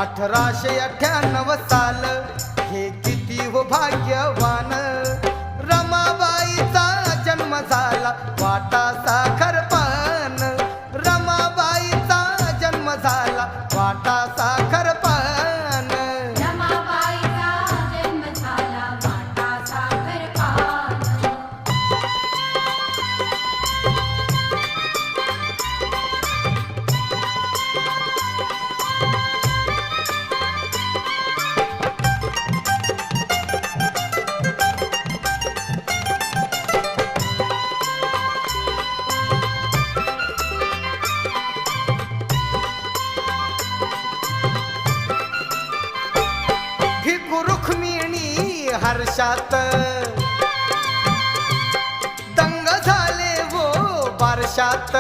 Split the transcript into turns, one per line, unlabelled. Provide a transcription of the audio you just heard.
1898 साल हे किती हो भाग्यवान, रमाबाईचा जन्म झाला वाटा साखरपान, रमाबाईचा जन्म झाला वाटा साखरपान.
रमाबाईचा जन्म झाला वाटा साखरपान.
भिकू रुक्मिणी हर्षात दंग झाले वो बारशात.